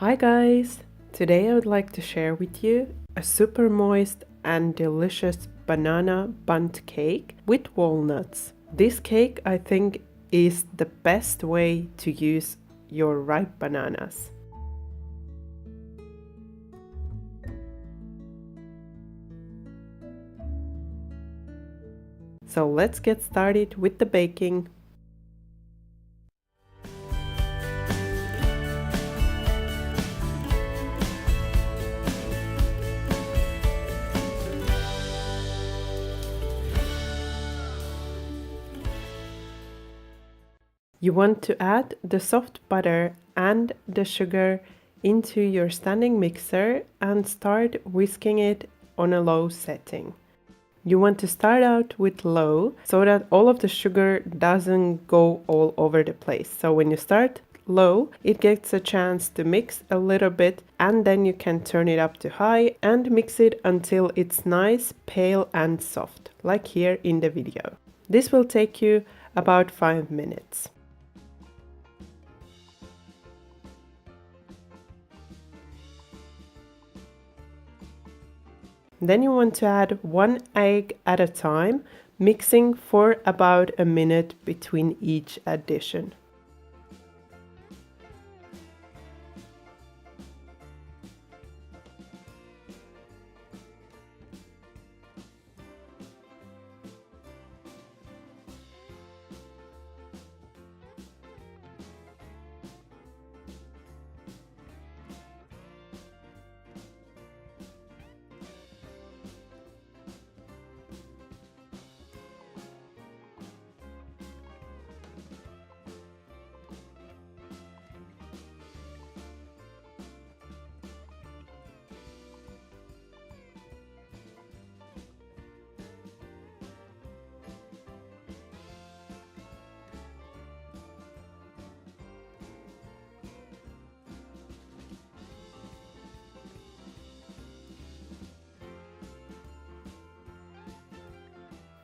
Hi guys! Today I would like to share with you a super moist and delicious banana bundt cake with walnuts. This cake I think is the best way to use your ripe bananas. So let's get started with the baking. You want to add the soft butter and the sugar into your standing mixer and start whisking it on a low setting. You want to start out with low so that all of the sugar doesn't go all over the place. So when you start low, it gets a chance to mix a little bit, and then you can turn it up to high and mix it until it's nice, pale and soft, like here in the video. This will take you about 5 minutes. Then you want to add 1 egg at a time, mixing for about a minute between each addition.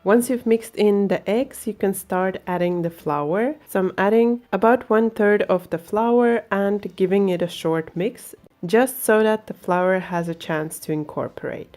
Once you've mixed in the eggs, you can start adding the flour. So I'm adding about 1/3 of the flour and giving it a short mix, just so that the flour has a chance to incorporate.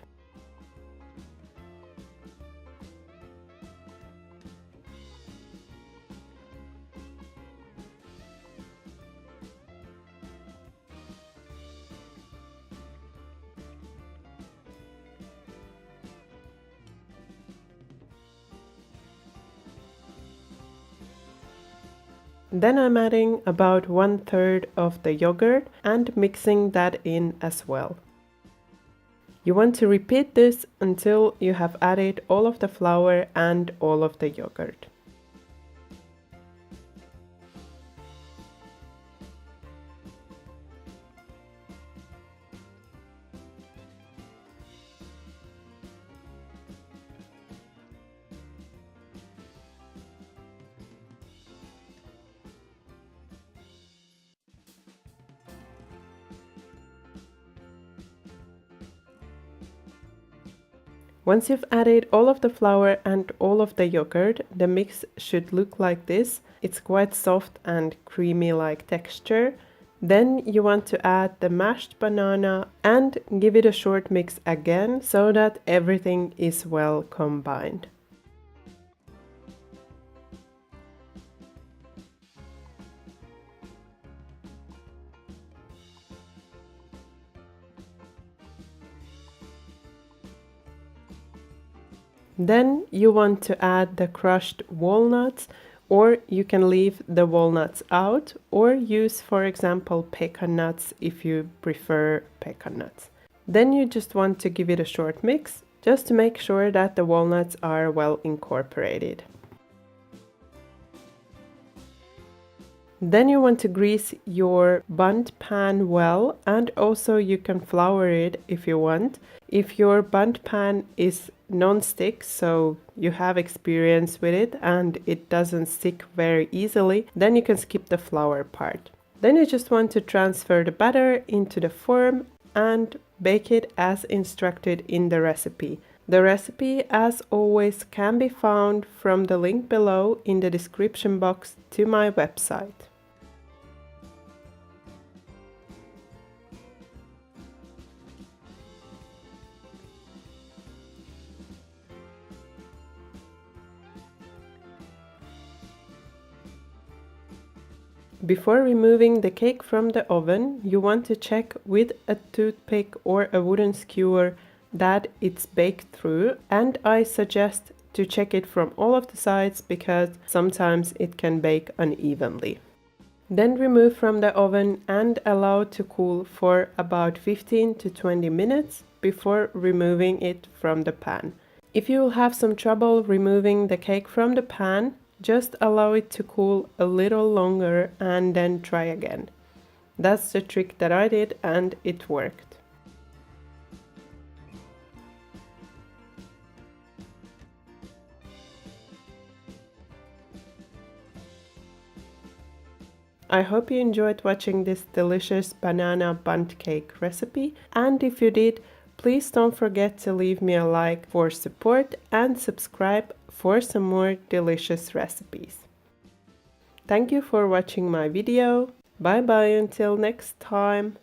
Then I'm adding about 1/3 of the yogurt and mixing that in as well. You want to repeat this until you have added all of the flour and all of the yogurt. Once you've added all of the flour and all of the yogurt, the mix should look like this. It's quite soft and creamy like texture. Then you want to add the mashed banana and give it a short mix again so that everything is well combined. Then you want to add the crushed walnuts, or you can leave the walnuts out or use, for example, pecan nuts if you prefer pecan nuts. Then you just want to give it a short mix just to make sure that the walnuts are well incorporated. Then you want to grease your bundt pan well, and also you can flour it if you want. If your bundt pan is non-stick, so you have experience with it and it doesn't stick very easily, then you can skip the flour part. Then you just want to transfer the batter into the form and bake it as instructed in the recipe. The recipe, as always, can be found from the link below in the description box to my website. Before removing the cake from the oven, you want to check with a toothpick or a wooden skewer that it's baked through, and I suggest to check it from all of the sides because sometimes it can bake unevenly. Then remove from the oven and allow to cool for about 15 to 20 minutes before removing it from the pan. If you will have some trouble removing the cake from the pan, just allow it to cool a little longer and then try again. That's the trick that I did and it worked. I hope you enjoyed watching this delicious banana bundt cake recipe, and if you did, please don't forget to leave me a like for support and subscribe for some more delicious recipes. Thank you for watching my video. Bye bye until next time.